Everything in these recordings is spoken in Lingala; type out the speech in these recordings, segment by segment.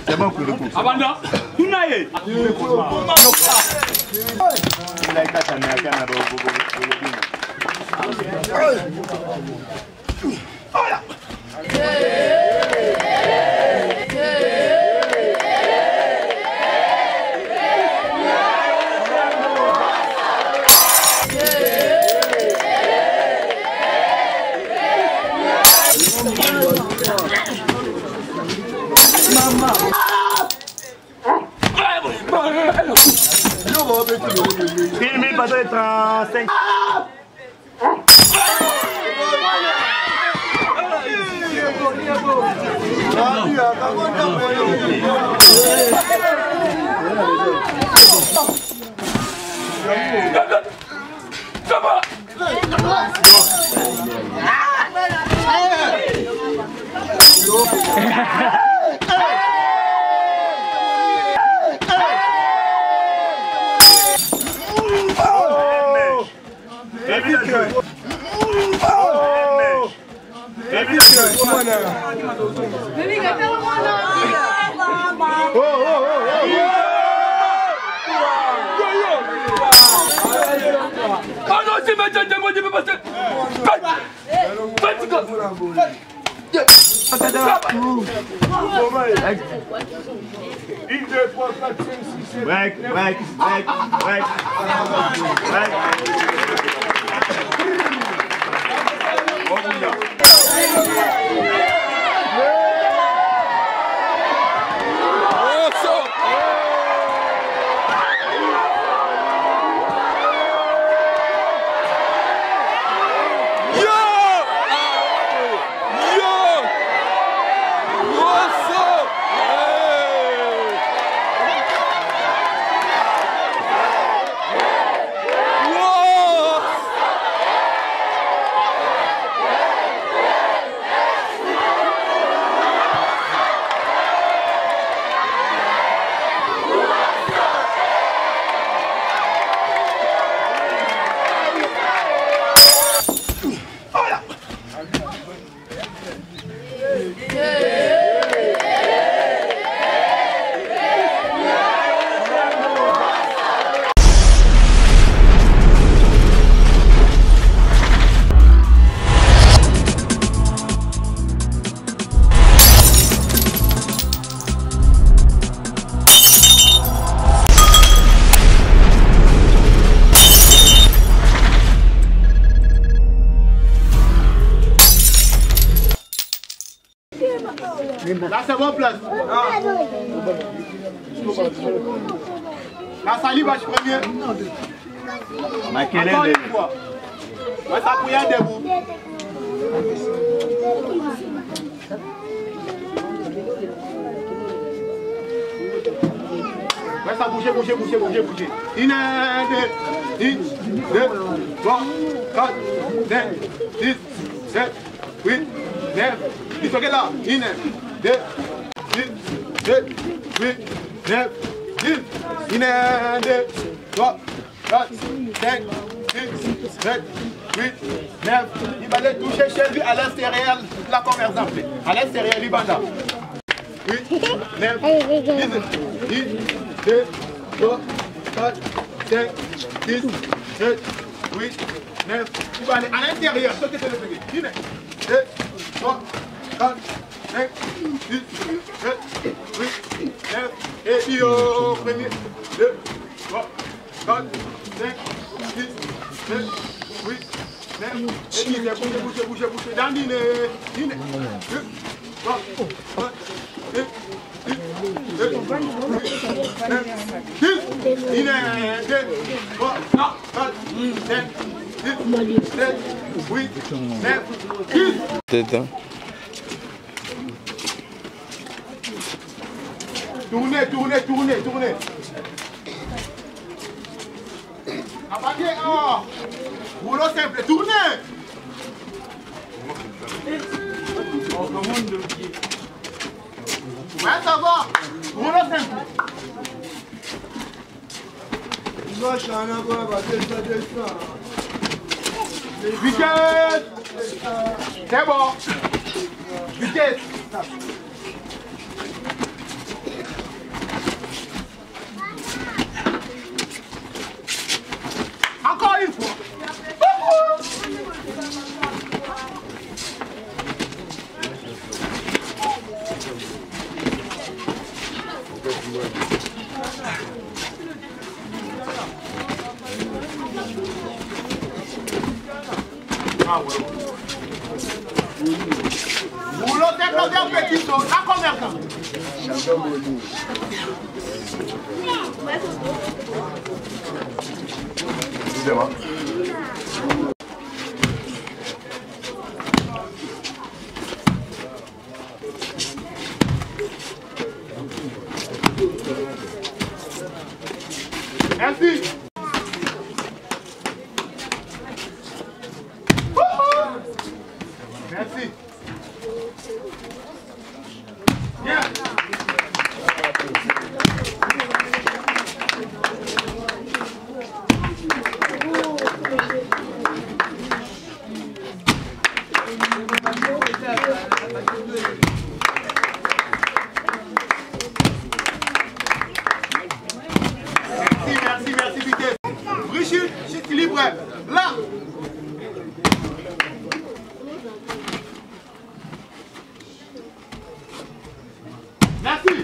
C'est bon pour le coup. Abanda, Tunaye. Filmez pas de 35. Là, c'est bon place. La salive, je premier. Encore une fois. Ouais, ça pouille debout. Ouais, ça bouge. Une, deux, trois, quatre, cinq, six, sept, huit, neuf. Il faut que là. Une, deux, six, sept, huit, neuf, dix. Une, deux, trois, quatre, cinq, six, sept, huit, neuf. Il va aller toucher chez lui à l'extérieur, là comme exemple. À l'extérieur, il va là. 8, 9, 10, 2, 3, 4, 5, 6, 7, 8, 9. Il va aller à l'intérieur. Ce que tu veux faire. 1, 2, 3, 4, 5, 6, 7, 8, 9. Et puis au premier. 2, 3, 4, 5, 6, 7, 8, 9. Et puis bouge. Dans l'île. 1, 2, 3, 4, 5, 6, 7, 8, 9, 10. 1, 2, 3, 4, 5, 6, 7, 8, 9, 10. Tournez. Abattez, boulot simple, tournez. Ouais, ça va. Boulot simple. Vitesse. C'est bon. Vitesse. Encore une fois. Boulot développé un petit saut. À combien de temps? Excusez-moi. Merci. Merci. Bien. Merci, vitesse. Brigitte, je suis libre. Là. Merci.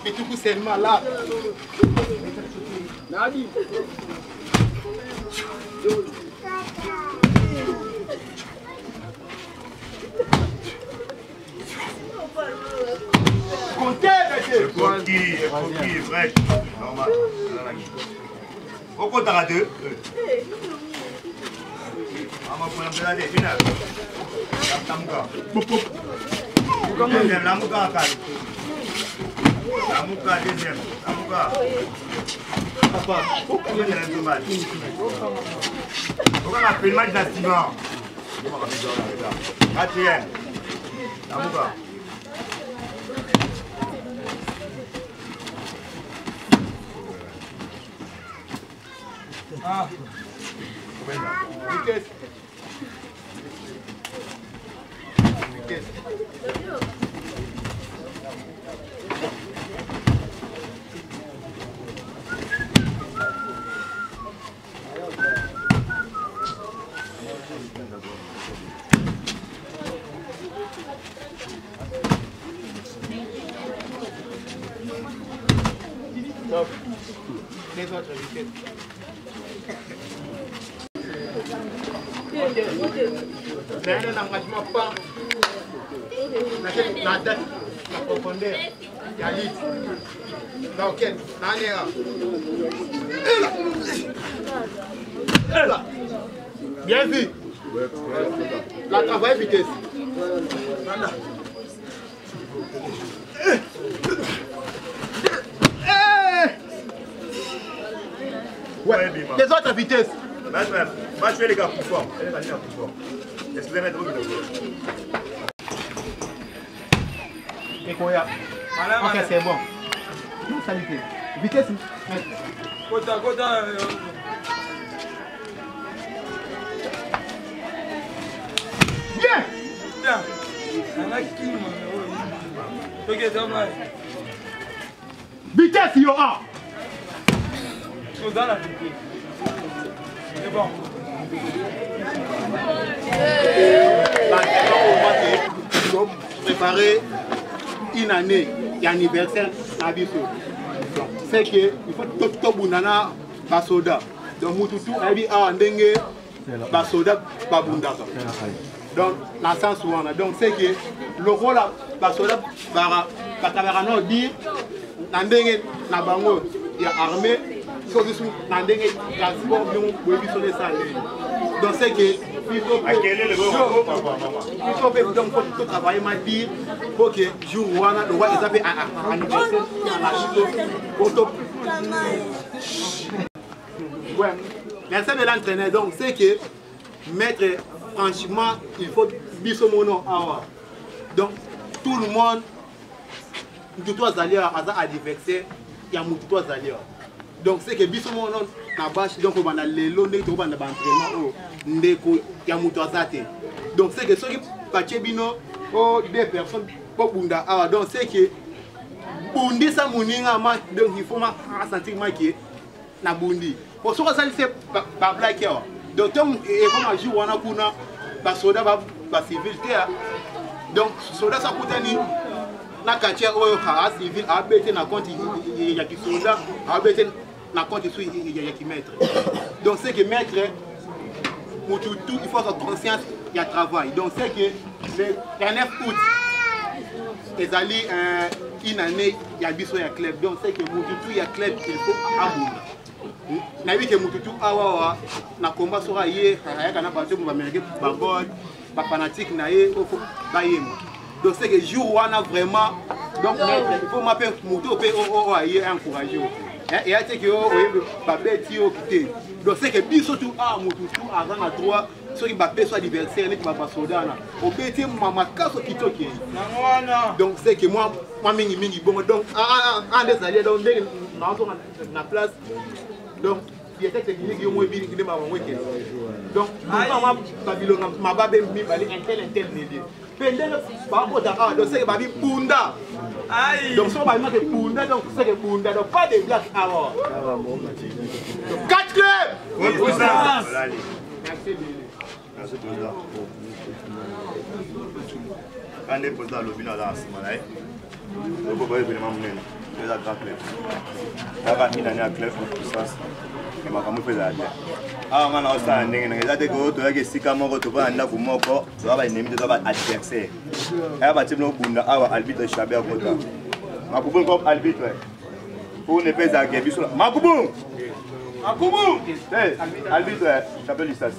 Mais tout coup c'est malade. Nadi. Comptez, monsieur. Coquille, fraîche. Normal. Pourquoi t'as deux? Maman, pour la deuxième. La mouka, deuxième. La mouka. Papa, pourquoi il y a un dommage? Pourquoi on a fait le match d'Astima? Quatrième. La mouka. Ah. Vitesse. Vitesse. Stop. Les autres vitesses. Nene n'engagement pas la date, la profondeur, la litre. Donc, là. Bien vu. La travail vitesse. Ouais, les autres vitesses. Moi, je fais les gars plus fort. Excusez-moi, Et quoi? Ok, c'est bon. Salut. Vitesse. Kota. Bien. Bien. Vitesse, yo a. Dans la vitesse. C'est bon. Nous avons préparé une année d'anniversaire à Bissau. C'est qu'il faut tout bunana basoda. Donc mututu abi a ndenge basoda babundaka. Donc dans sens où on a donc c'est que le rôle basoda bara katabara dire ndenge na bango ya armée so bisu ndenge transport nous bobi sur les salles. Donc c'est que il faut donc travailler ma dire pour que jour où le roi est appelé à anniversaire. Ouais. Merci de l'entraîneur. Donc, c'est que maître, franchement, il faut bisou mon nom. Donc, tout le monde, tout alliés à l'anniversaire, il y a tout alliés. Donc, c'est que bisou mon nom, na bâche, donc on a les lots, on a l'entraînement, il y a tout alliés. Donc, c'est que ceux qui partent bino, des personnes, pour Bunda. Donc, c'est que Bundi, ça mouninga, donc il faut sentir que na Bundi. Pour ce que ça c'est pas blague. Donc, comme on joue, on a un soldat, un civil. Donc, soldat, ça coûte na quartier où civil a bêté na compte il y a qui soldat a bêté na compte il y a qui maître. Donc, c'est que maître, il faut avoir conscience, il y a travail. Donc, c'est que le 9 août, ils allaient une année, il y a besoin de club. Donc, c'est que il y a club, il faut aboutir. Na vu que mututu awa na combat sera hier kana battu pour américain babol ba fanatique na ye au bayem. Donc c'est que jour on a vraiment donc il faut m'appeler mutu pe hier encourager et a que ba beti o quitter. Donc c'est que biso tout mututu avant na droit ceux qui ba soit adversaire ni ba soldat na o beti mama kaso kitoki. Donc c'est que moi mingi bon donc en des alliés donc na place. Donc, il y a des techniques qui ont été mises dans le week-end. Donc, Babylone, ma babe, mi bali intel. Pendant par rapport à donc c'est que babi Bunda. Donc, son babi c'est Bunda, donc c'est que Bunda, donc pas de blagues avant. 4 clubs. Merci. Merci président. Quand les présidents lobby dans la semaine, on peut pas évidemment mener. Les grands clubs. Là, il y a un club de puissance. Et ma femme fait la guerre. Ah, on a aussi un ding. Il y a des gros trucs qui sont comme tu vois, on a comme encore. Tu vas ennemi, tu vas adversaire. Il y a des gens qui ont arbitre Chabert Kota. Ma poubelle comme arbitre. Pour ne pas à guerre. Ma poubelle. Ma poubelle. Hey, arbitre, Chabert Lissas.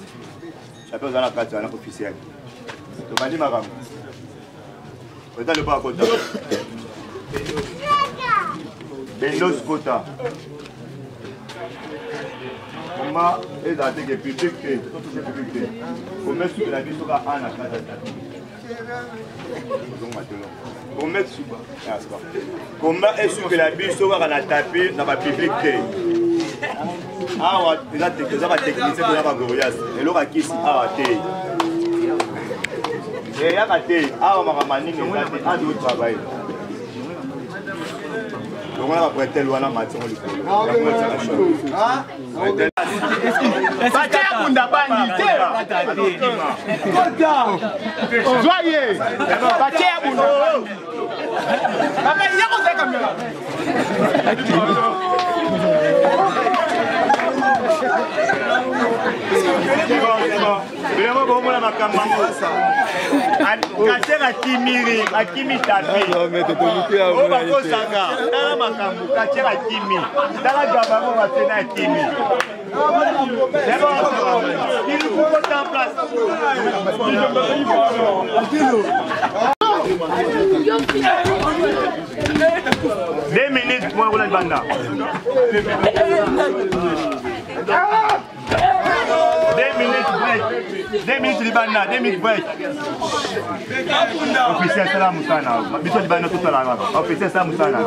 Chabert dans la carte, on a officiel. Tu m'as dit ma femme. Regarde le pas à Kota. Bendos Kota. Comment est-ce que le public est comment est-ce que la vie sera en comment est-ce que la vie sera en tapis dans le public? Ah, on a des techniciens de la Gorias. Et l'on a qui ici? Ah, t'es. Et il y a des ah, on a ramené des travail. Donc on a prêté le wana matin on le fait. Batia Bunda bani joyeux. Batia Bunda. Papa il y a quoi comme ça? Vraiment bon la makambo ça. Katera kimiri, akimi tapi. O ba ko saka. Tala makambo, katera kimi. Tala gaba mo batena kimi. C'est bon. Il faut qu'on en place. 2 minutes pour Roland Banda. 2 minutes break. 2 minutes Libana, 2 minutes break. Officiel Salam Moussana. Bito Libana tout à l'heure. Officiel Salam Moussana.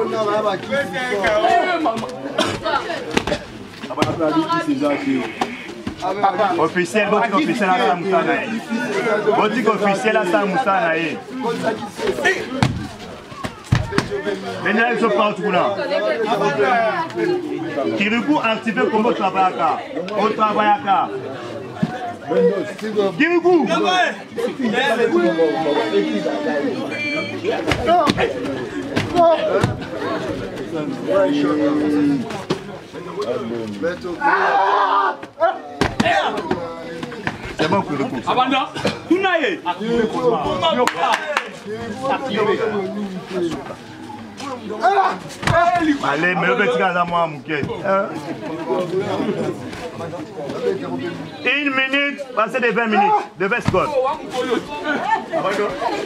Officiel, votre officiel à Salam Moussana. Votre officiel à Salam Moussana. Venez sur partout là. Kirikou activé comme au travail à au travail à Kirikou. C'est bon Kirikou. Abanda, Tunaye. Allez, mais le petit gars à moi, Mouké. 1 minute, passez de 20 minutes, de 20 secondes.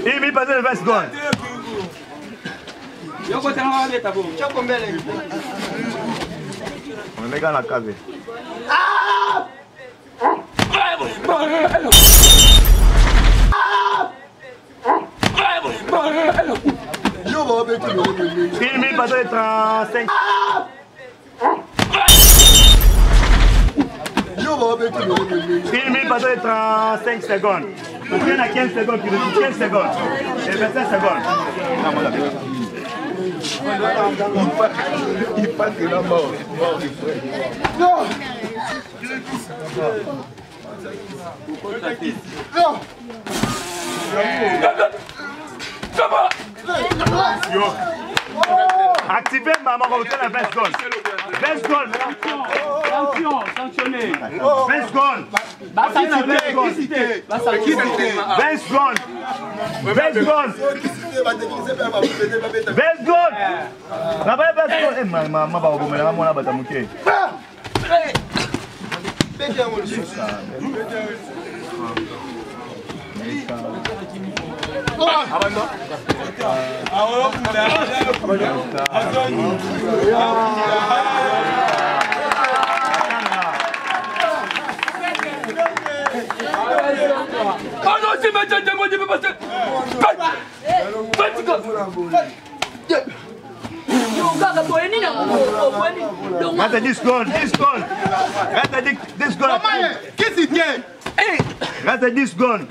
1 minute, passez de 20 secondes. On est dans la cave. Une minute pas de 35. Une minute pas de 35 secondes. On vient à 15 secondes, 15 secondes. Et 25 secondes. Il passe de la mort. Non. Non. Activez maman, on retourne à 20 secondes. 20 secondes. Sanctionné. 20 secondes. 20 secondes. 20 secondes. 20 secondes. Maman, Reste 10 secondes, 10 secondes. Reste 10 secondes. Qu'est-ce qu'il y a? Reste 10 secondes.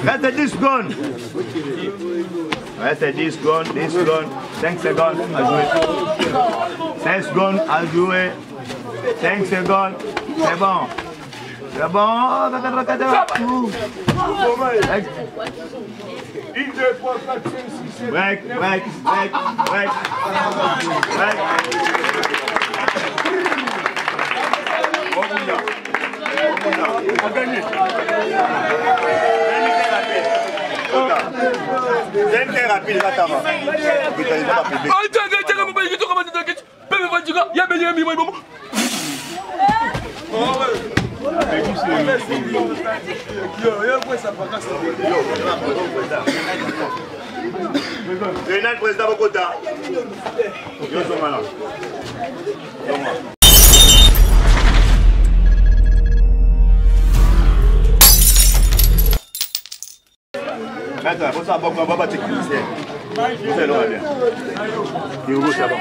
Reste 10 secondes. Reste 10 secondes, 10 secondes. 5 secondes à jouer. 5 secondes à jouer. 5 secondes. C'est bon. C'est bon. 1, 2, 3, 4, 5, 6, 7. Break, break, break, break. Break. On gagne. C'est très rapide, là, t'as pas. Rénal, président Bokota. Attends, faut savoir qu'on va pas technicien. C'est là, bien. Il roule, c'est bon.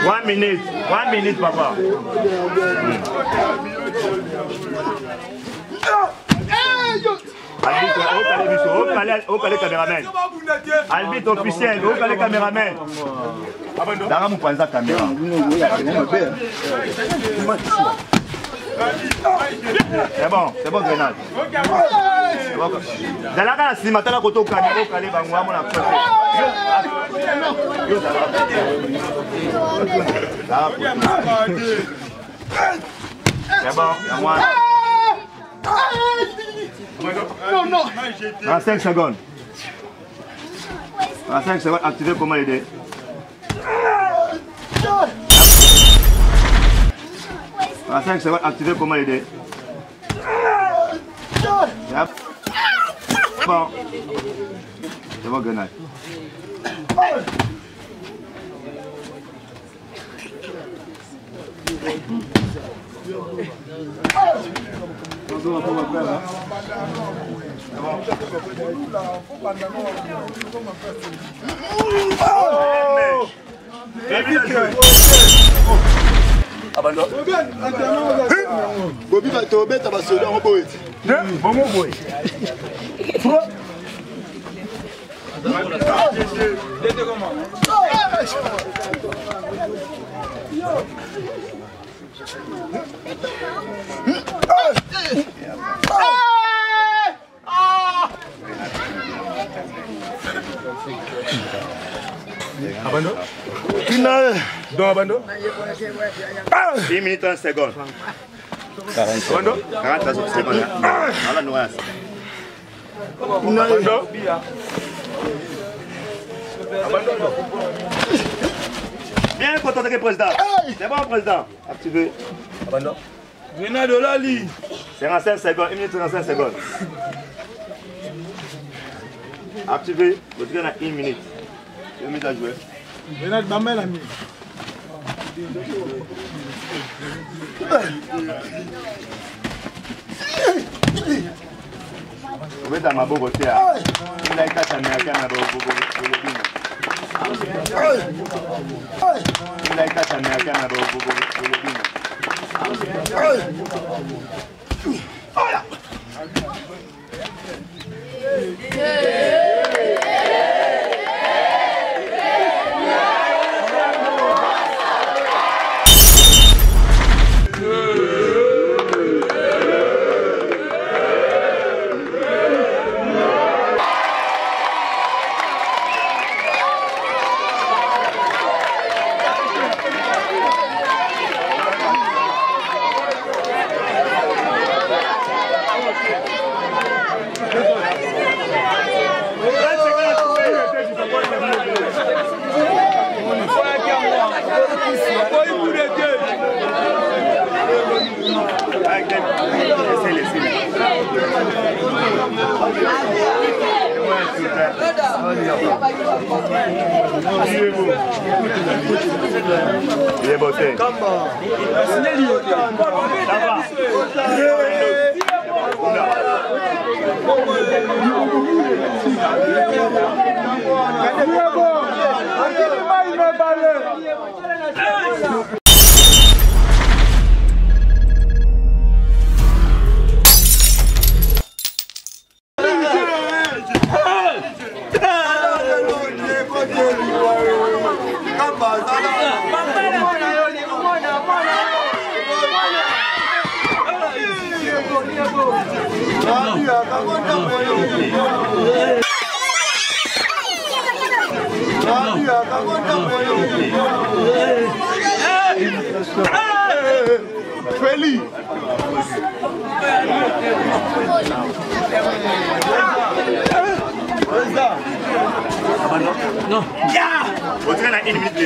1 minute. 1 minute, papa. Arbitre, au calé caméraman. Arbitre officiel, au calé caméraman. Dara Moupanza caméra. C'est bon, Grenade. Zalaka na sima tala koto caméra au calé bangwa mon approche. C'est bon, à moi. Non, non. En 5 secondes. En 5 secondes, activez comment aider. En 5 secondes, activez comment aider. Bon. C'est bon, Grenade. Bobi va te remettre à ma soeur en boîte. Bon, boy. Abando? Final. Dans Abando? 10 minutes 30 secondes. 40 secondes. 40 secondes. Voilà, nous Abando? Bien content que le président. C'est bon, président. Activé. Abando? Grenade Lali. 55 secondes. 1 minute 35 secondes. Activé, vous avez 1 minute. 1 minute à jouer. Benad Bambel ami. Vous êtes à ma bobo, c'est là. Vous avez 4 américains à bobo. Vous avez 4 américains à bobo. Il est bossé. Feli. Non. Vous avez 1 minute de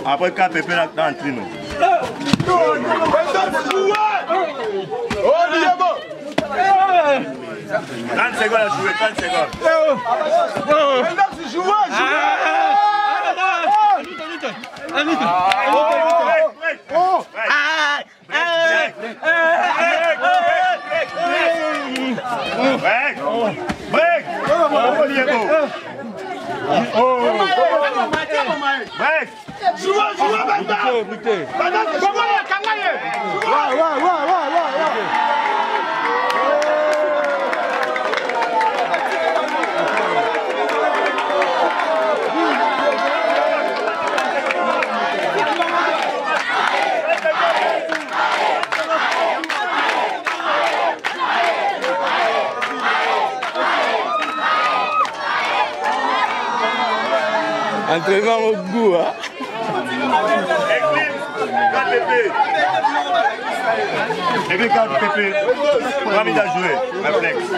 après 4 pépés dans le trino. 30 secondes à jouer, 30 secondes. Entraînement au goût, hein? Et puis 4 pépés. On a mis à jouer. Réflexe.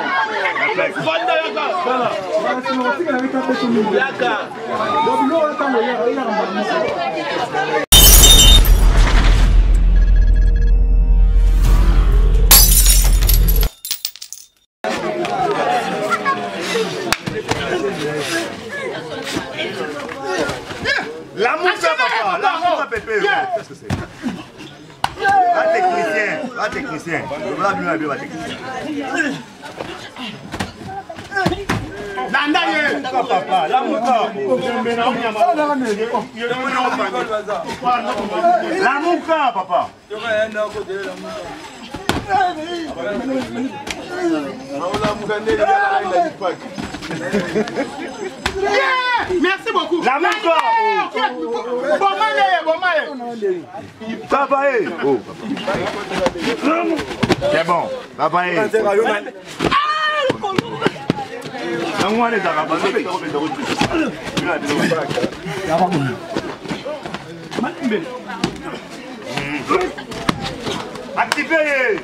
La moussa, papa, la moussa, pépé. Qu'est-ce que c'est? Va technicien. Va bien, va technicien. Papa, la moussa. La moussa, papa. Merci beaucoup. La moussa. Papa, oh, c'est bon. Papa, activez.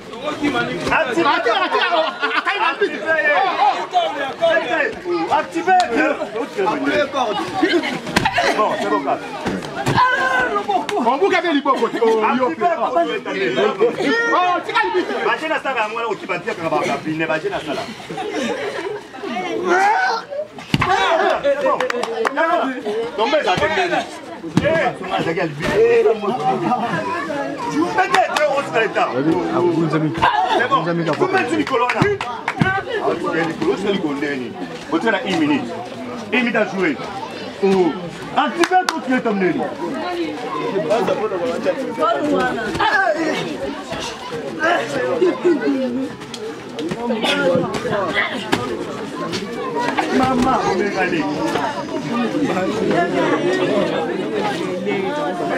Bon, c'est bon, Cap. On vous avez les bobos. Oh, tu as dit. Bajé na sala moi au Kibantia quand on va appeler bajé na sala. Non mais ça t'aide. Maman, regardez.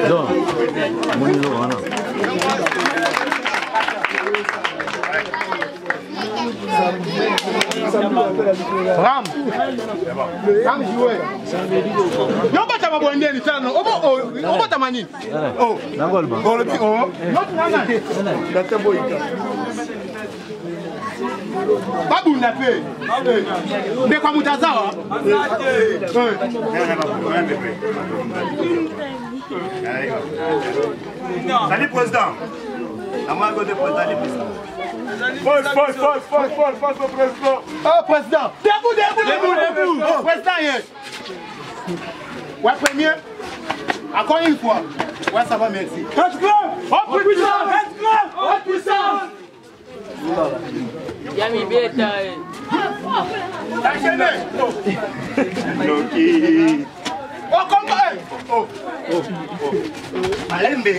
Donc, mon niveau, voilà. Ram joué. Non pas ta bonne idée ça non. On va ta mani. Oh. Nangol ba. Oh le petit oh. Notre nana. La temboïka. Babu na pe. Mais quoi mutazawa? Salut président. La main de président. Force président. Oh président. Debout. Oh président hier. Ouais premier. Encore une fois. Ouais ça va merci. Oh puissance. Yami beta. Loki. Oh comment? Oh. Malembe.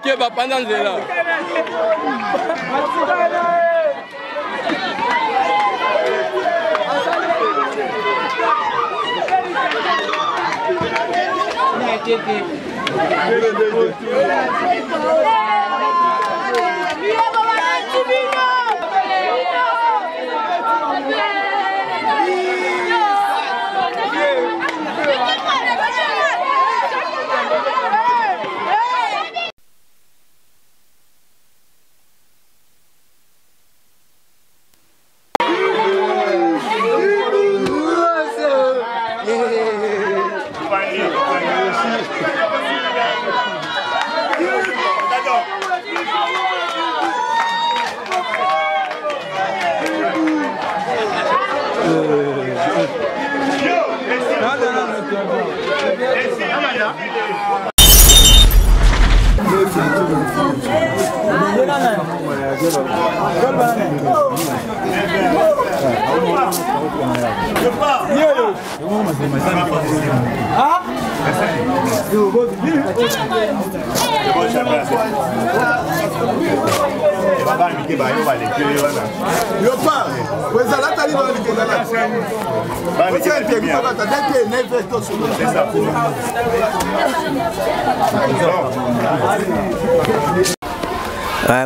Keba pendant là.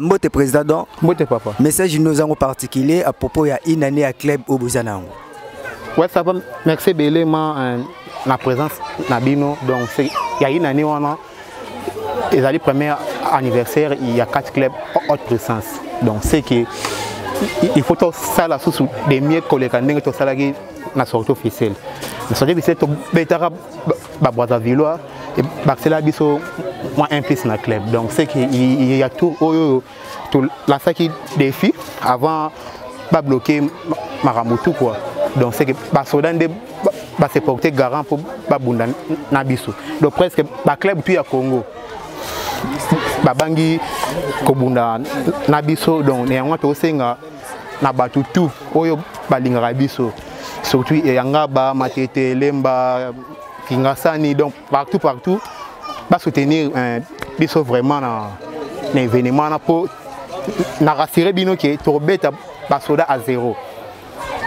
Mbote président, Mbote papa. Message nous en particulier à propos de une année à club au Bozanango. Ouais, ça va. Merci bélément la présence Nabino. Donc il y a une année on a les premier anniversaire, il y a 4 clubs haute puissance. Donc c'est que il faut tout ça là sous des mieux collègues tout ça là qui na sortie officielle. La sortie officielle to betara baboisa villois et Barcelona biso moi implice na club. Donc c'est que il y a tout la ça qui défi avant pas bloquer Maramutu quoi. Donc c'est que Barcelona va se porter garant pour babunda na biso. Donc presque ba club puis à Congo. Babangi kobunda na biso donc néanmoins to senga na batutu oyo balinga biso surtout yanga ba matete lemba kingasani donc partout ba soutenir biso vraiment na événement na pour na rassurer bino que to beta ba soda à 0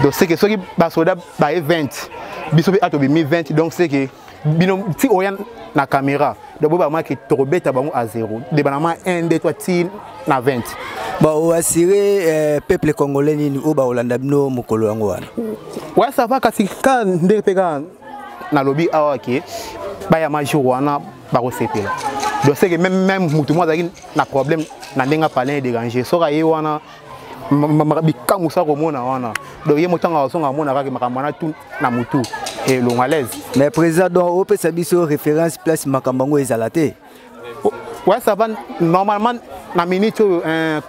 donc c'est que ceux qui ba soda ba 20 biso bi ato bi 20 donc c'est que bino ti oyan na caméra donc ba marqué to beta bango à 0 débanalement 1 2 3 ti na 20 bon assurer peuple congolais ni o ba olanda bino mokolo yango wana ouais ça va kasi ka ndepeka na lobby awake ba ya major wana ba recépela donc c'est que même mutu moi na problème na ndenga palin déranger so ka wana bika musa komona wana donc ye motanga wasonga mona kaka makamana tout na mutu et l'ongalaise mais président au peut sabiso référence place makambango ezalate ouais ça va normalement na minute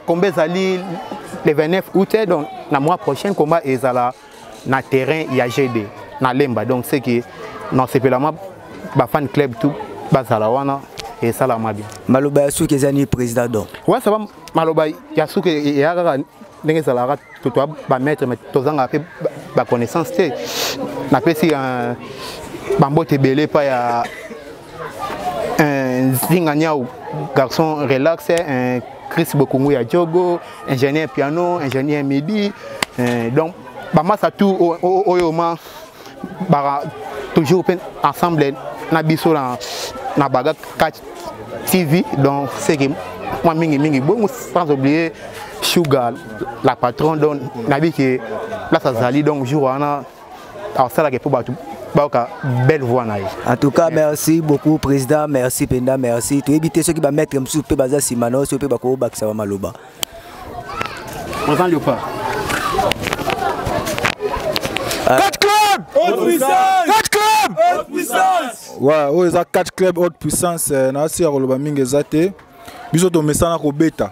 combat zali le 29 août donc na mois prochain combat ezala na terrain ya GD na Lemba donc c'est que non c'est vraiment ba fan club tout bazala wana et ça la bien maloba yasu kezani président donc ouais ça va maloba yasu ke ya kaka ndenge zalara to ba mettre mais tozanga pe ba connaissance té na pesi un bambote belé pa ya un zinganyao garçon relax un Chris Bokungu ya Jogo ingénieur piano ingénieur midi donc ba massa tout oyoma ba toujours ensemble na biso na baga 4 TV donc c'est que moi mingi bon sans oublier Sugar la patronne donc nabi que là ça zali donc jour wana alors ça là que pour ba belle voix na. En tout cas merci beaucoup président merci Penda merci to éviter ceux qui va mettre msou pe baza simano ceux pe ba ko ba ça maloba présent Léopard 4 clubs haute puissance 4 clubs haute puissance ouais ouais ça 4 clubs haute puissance na si akoloba mingi ezate biso to mesana ko beta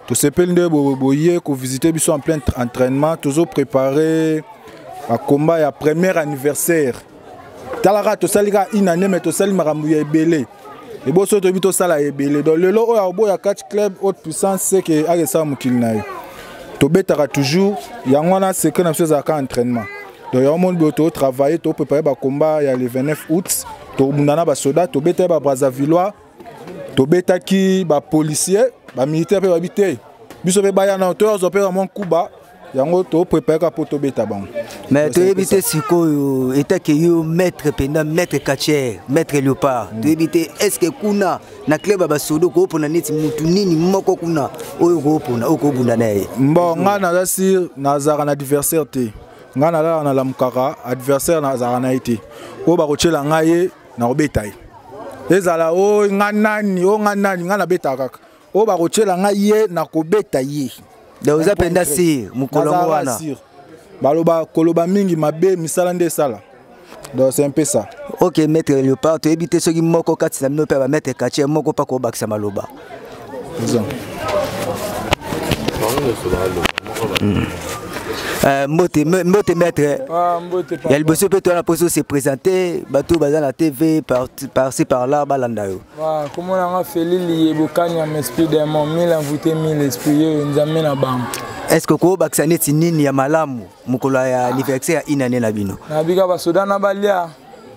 to sepeli nde boye ko visiter biso en plein entraînement toujours préparer un combat ya premier anniversaire talara to salika une année mais to sali makambu ya ebele et boso to bito sala ebele donc lelo oya boya 4 clubs haute puissance c'est que akesa mukili na yo tobetaka toujours yango wana secret na biso ezalaka entraînement. Donc ya monde bo to travailler to préparer ba combat ya le 29 août to bundana ba soda to beta ba Brazzavillois to beta ki ba policier ba militaire pe ba bité biso pe ba ya na to zo pe mon kuba yango to préparer pour to beta bango. Mais tu éviter siko était que yo maître pendant maître Kacher maître Léopard tu éviter est-ce que kuna na club ba sodo ko pona neti mutu nini moko kuna oyo ko pona oko bunda naye bon ngana za sir na zara na adversaire te ngana la na la mukaka adversaire na zara na été o ba ko chela ngaye na obeta ye ezala o nganani ngana beta kaka o ba ko chela ngaye na ko beta ye donc za penda sir mukolongo wana baloba koloba mingi mabe misala nde sala. Donc c'est un peu ça. OK maître Léopard tu éviter ce qui moko kati na mino pe ba maître Kacher moko pa ko bakisa maloba. Mbote maître. Il y a le bosso peut la pose se présenter bateau baza na TV par-ci par-là balanda yo. Comment on a fait li bokanya m'esprit de mon 1000 invité 1000 esprit nzambe na bam. Est-ce que ko bakisa neti nini ya malamu mukola ya anniversaire inane na bino? Na biga ba soda na balia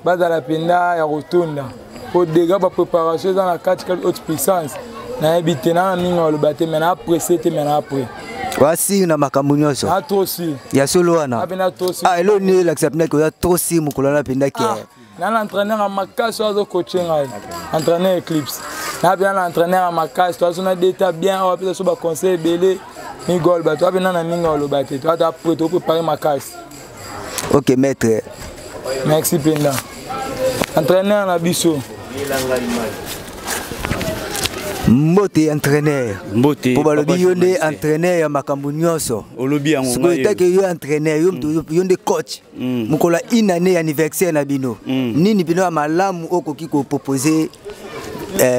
bazala penda ya rotunda. Pour dégâts ba préparation dans la 4 haute puissance. Na ebité na minga le bateau mais après c'était mais après. Voici na makambo nyonso. Ah trop si. Ya solo wana. Abena trop si. Ah elo ni l'accepter que ya trop si mukola na penda ke. Na l'entraîneur à Makas au coaching entraîneur Eclipse. Na bien l'entraîneur à Makas toi on a d'état bien on peut se ba conseil belé ni gol ba toi bien na minga le bateau toi tu prêt pour préparer Makas. OK maître. Merci Penda. Entraîneur na biso. Mbote entraîneur. Mbote. Pour balobi yonde entraîneur ya makambo nyonso. Olobi yango. Siko etake yo entraîneur yonde coach. Mukola inane anniversaire na bino. Nini bino malamu okoki ko proposer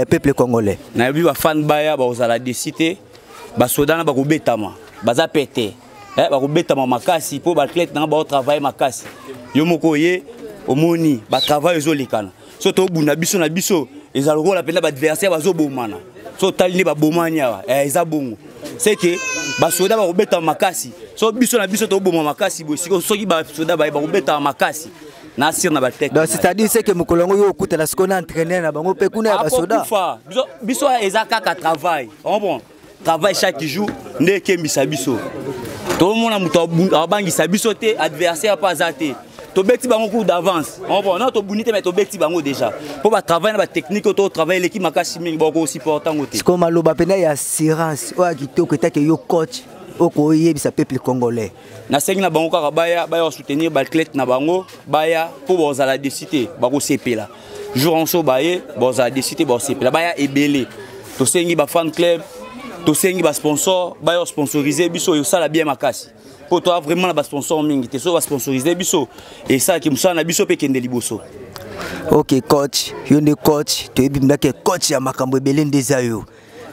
peuple congolais. Na bi ba fan baya ba ozala décider ba soda na ba ko betama. Baza pété. Ba ko betama makasi po ba athlète na ba travailler makasi. Yo moko ye omoni ba travail ezolikana. So to bunda biso na biso ezalo ko la pena ba adversaire bazo bomana. So tali ba bomanya eza bongo. C'est que ba soda ba ko beta makasi. So biso na biso to boma makasi bo siko soki ba soda ba ko beta makasi. Na sir na ba tête. Donc c'est-à-dire c'est que mukolongo yo okuta la skona entraîner na bango pe kuna ba soda. Biso eza kaka travail. Bon. Travail chaque jour ndé kembisa biso. Tout le monde a muto abangisa biso te adversaire pas até. To beti bango coup d'avance. On va non to bonité mais to beti bango déjà. Pour ba travailler na technique to travailler l'équipe makasi mingi bako aussi important côté. Comme maloba pena ya assurance o akitoko etake yo coach oko yebisa peuple congolais. Na sengi na bango kaka baya soutenir ba athlète na bango baya pour bozala décider bako sepela. Jour en so baye bozala décider bo sepela baya ebele. To sengi ba fan club to sengi ba sponsor baya sponsoriser biso yo sala bien makasi. Pour toi vraiment la sponsor mingi te so va sponsoriser biso et ça qui musana biso pe kende liboso. OK coach, yonde coach, to ebimba ke coach ya makambo ebele ndeza yo.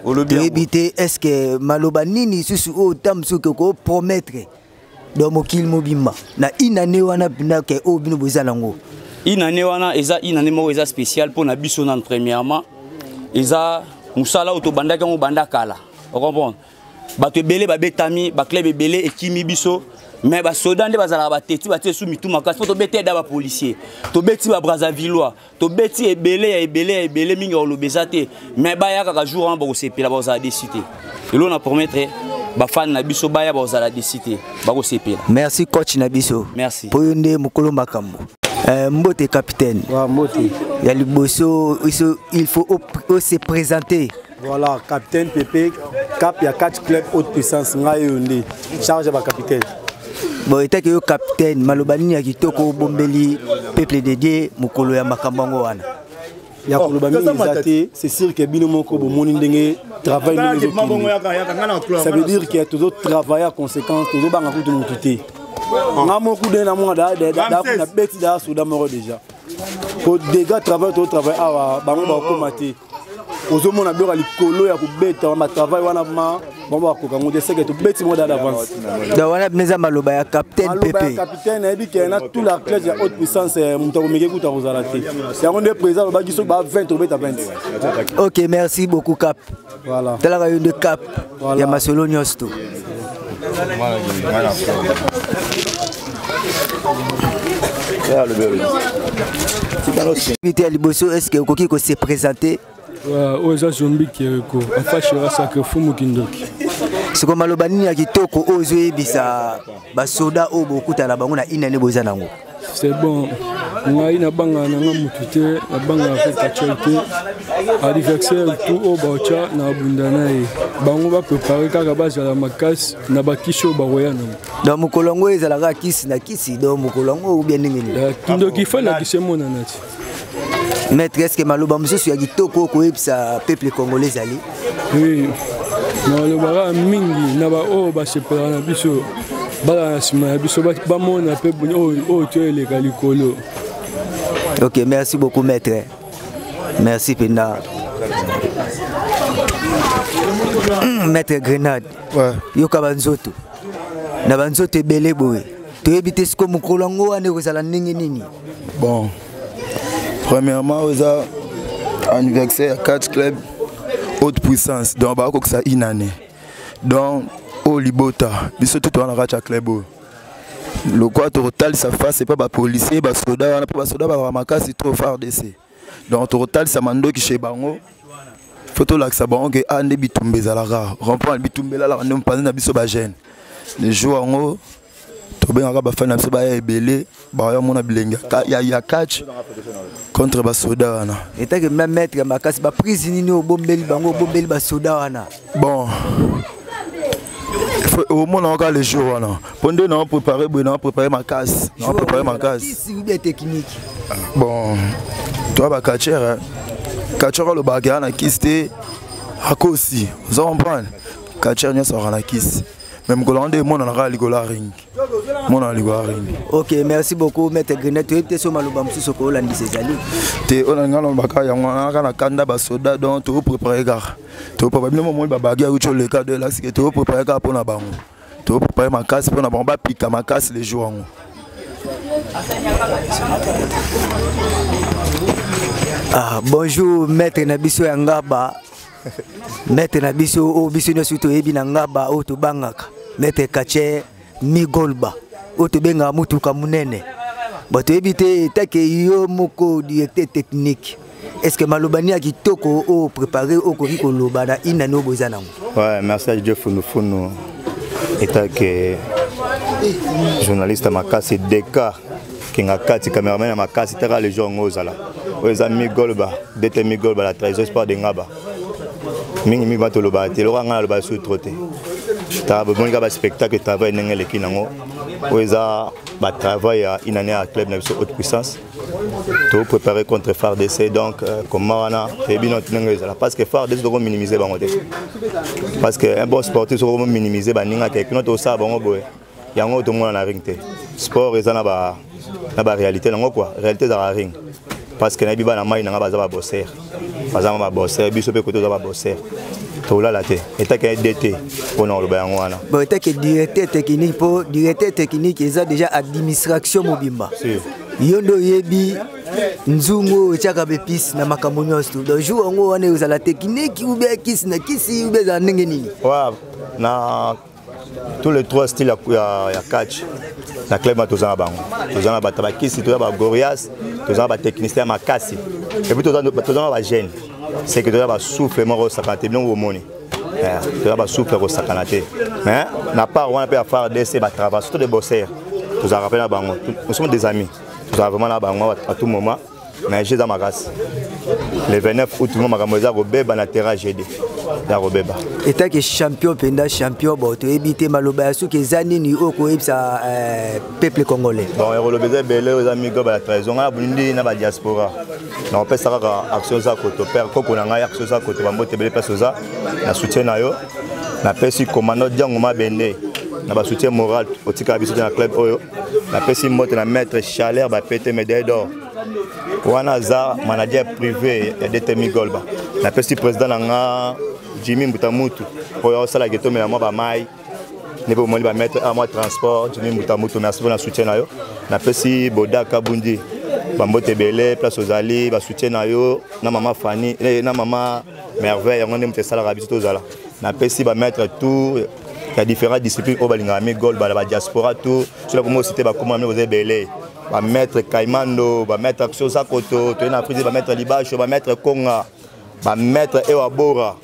To ebite est-ce que maloba nini susu o tamsu ko promettre do mokil mobimba na inane wana bina ke o bino bozalango. Inane wana eza inane mo eza spécial pour na biso na premièrement eza musala auto bandaka mo bandakala. On comprend. Bato ebele ba betami ba club ebele ekimi biso mais ba soda nde bazala ba teti ba teti sou mitu makasi to beti da ba policier to beti ba Brazzavillois to beti ebele mingi olobeza te mais ba ya kaka jour en ba ko sepela ba za décider et l'on a promettre ba fan na biso ba ya ba za la décider ba ko sepela. Merci coach na biso. Merci. Po yonde mukolo makambo. Mbote capitaine. Wa mbote. Ya liboso il faut se présenter. Voilà, capitaine Pépé, cap, il y a 4 clubs haute puissance, Ngayondi, charge à capitaine. Bon, et que capitaine, Malobani a kitoko bombeli, peuple dédié, Mukolo ya makambango wana. Il y a Kolobani Zate, c'est sûr que Binomoko, Monindenge, travail. Ça veut dire qu'il y a toujours travail à conséquence, toujours dans la route de mon côté. On a beaucoup d'amour la bête d'Assoudamoro déjà. Pour des gars travaillent au travail, Bango Komate. Aux hommes on a besoin de l'icolo, il y a bête, on a travaillé, on a bon, on essaie de tout bête d'avance. Donc on a besoin de Maloba, capitaine Pépé. Capitaine, il dit qu'il y a tout la classe de haute puissance, Moutamomeke Gouta Rosalate. C'est un des présidents, il y a 20 à 20. OK, merci beaucoup Cap. Voilà. Dans la réunion de Cap, il y a Masolo Nyosto. Invité à Liboso, est-ce que Koki s'est présenté? Oui, ça zombie qui est en fait je sacré fou Mukindoki. C'est comme Malobani à Kitoko Ozoe Bisa Basoda Obo Kuta la Bangona Inane Bozanango. C'est bon. On a une banga na mutute, la banga fait actualité. Anniversaire tout au Bacha na Bundana et bango va préparer kaka base à la makas na bakisho baroyana. Dans Mukolongo ezalaka kisi na kisi dans Mukolongo ou bien ningini. Kindoki fa na kisemo na nati. Maître, est-ce que Maloba Moussou a dit Toko Koepsa peuple congolais ali? Oui. Malobara mingi na ba o ba separa na biso. Bala sima biso ba mona pe o tu les galikolo. OK, merci beaucoup maître. Merci Penda. Maître Grenade. Ouais. Yoka banzoto. Na banzoto belé boy. Tu habites ce comme Kolongo ane kozala ndenge nini? Bon. Premièrement, aux anniversaire 4 clubs haute puissance. Donc, bah, ça une année. Donc, au Libota, biso tout on a racha club. Le quoi total ça face c'est pas ba policier, ba soda, on a pas soda ba ramaka c'est trop fort d'essai. Donc total ça mando qui chez bango. Photo là que ça bango que ande bitumbe zalara. Rempart bitumbe là on pas na biso ba jeune. Les jours en haut to ben ba fan na biso ba ebele, ba yo mona bilenga. Ya catch contre ba soda wana. Et que même maître makasi ba prisonnier au bombeli bango bombeli ba soda wana. Bon. Au moins on a les jours là. Pendant on a préparé ma casse. On a préparé ma casse. C'est technique. Bon, toi bah catcher le bagarre na kiste à kosi. Vous comprenez? Catcher n'y sera na kiste. Même Golande mon on a ligola ring. Mon on a ligola ring. OK, merci beaucoup maître Grenade. Tu es sur Maloba Moussou ko Hollande ses alliés. Te on a ngalo baka ya ngana kana kanda ba soda donc tu préparer gare. Tu probablement mon bagarre où tu le cas de là c'est que tu préparer gare pour na bango. Tu préparer ma casse pour na bango ba piquer ma casse les jours. Ah, bonjour maître Nabiso Yangaba. Maître Nabiso o biso no suto ebi na ngaba o to bangaka. Maître Kache Migolba. O to benga mutu ka munene. Bato ebité take yo moko directeur technique. Est-ce que Malobani a kitoko o préparé au Koriko Lobana inano bozanango? Ouais, merci à Dieu Funu. État que journaliste à Makasi Deka qui a kati caméraman à Makasi tera les gens ngozala. Oza Migolba, dete Migolba la trésor sport de Ngaba. Mingi mi bato loba te lo ngana loba sous troté. Ta bon ga ba spectacle travail ngele kinango. Oza ba travail à une année à club na biso haute puissance. Tout préparé contre FARDC donc comment on a fait bien notre ngezala parce que FARDC doit minimiser bango te. Parce que un bon sportif doit minimiser ba ninga ke notre ça bango boy. Yango to mona na ring te. Sport ezana ba réalité nango quoi, réalité za ring. Parce que na biba na mai na ba za ba bosser. Bazama ba bosser biso pe ko to za ba bosser. To la la te. Eta ke DT pour non le ba yango wana. Bon eta ke directeur technique pour directeur technique eza déjà administration mobimba. Yondo yebi nzungu chaka bepis na makambo nyonso. Donc jour ngo wana uza la technique ou bien kisi na kisi ou bien za ndenge nini. Ouais, na tous les trois styles ya catch. Na club ma tozana bango. Tozana ba tabakisi, tozana ba Gorias, tozana ba technicien makasi. Et puis tozana ba jeune. C'est que tozana ba souffle mo sakate bien au moni. Tozana ba souffle au sakanate. Mais na part on peut faire des ba travail surtout des bosseurs. Tozana rappelle bango. Nous sommes des amis. Tozana vraiment là bango à tout moment. Mais j'ai dans ma race. Le 29 août, tout le monde a Robeba na terrain GD. La Robeba. Et tant que champion, penda champion, bon, tu évites Maloba sous que Zani ni au ça peuple congolais. Bon, Robeba belé aux amis goba la trahison, on a Burundi na ba diaspora. On peut ça action ça côté père, koko na nga action ça côté ba moté belé place ça, na soutien na yo. Na pesi commandant Diangoma Bende. Na ba soutien moral au tika biso na club oyo. Na pesi moté na maître Chaleur ba pété médaille d'or. Wanaza manager privé ya Detemi Golba. Na pesi président nga Jimmy Mbutamutu. Pour ça la geto mais moi ba mai. Ne pas moni ba mettre à moi transport Jimmy Mbutamutu merci pour la soutien na yo. Na pesi Boda Kabundi. Ba mbote belé place aux alliés ba soutien na yo na maman Fanny na maman Merveille ngone mte sala rabiso tozala. Na pesi ba mettre tout Il y a différentes disciplines au Balingami, Gold, la diaspora, tout. Sur la communauté, cité, comment vous avez belé. Va mettre Kaimando, va mettre Action Sakoto, tu es en Afrique, va mettre Libacho, va mettre Konga, va mettre Ewabora,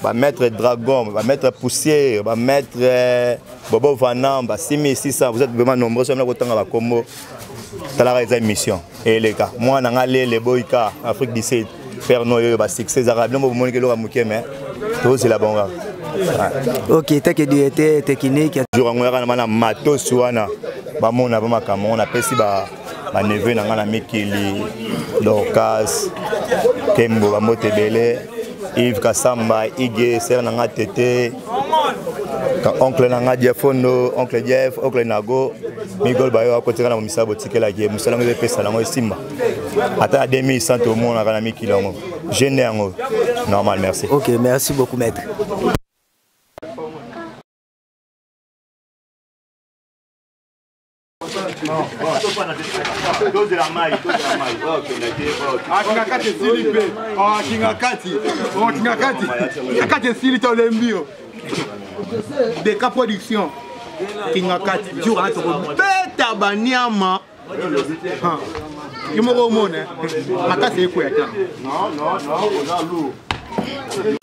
va mettre Dragon, va mettre Poussière, va mettre Bobo Vanam, va 6600. Vous êtes vraiment nombreux sur le côté de la Congo. C'est la raison de mission. Et les gars, moi, je suis les Boïka, Afrique du Sud, faire nos succès arabes, mais tout c'est la bonne. Ok, t'as que du technique. Jour en on matos suana, on a pesi ba neveu na ngana Mikili, Dorcas, Kembo ba Motebele, Yves Kassamba, Ige, Ser na Tete, oncle na Diafondo, oncle Jeff, oncle Nago, Migol Bayo côté na misa botike la guerre, musala ngebe pesa lango simba. Ata 2100 au monde na Mikili ngo. Jeune ngo. Normal, merci. Ok, merci beaucoup maître. Beka production Kingakati jour beta baniama Yumoro mona makase ko ya non on a lourd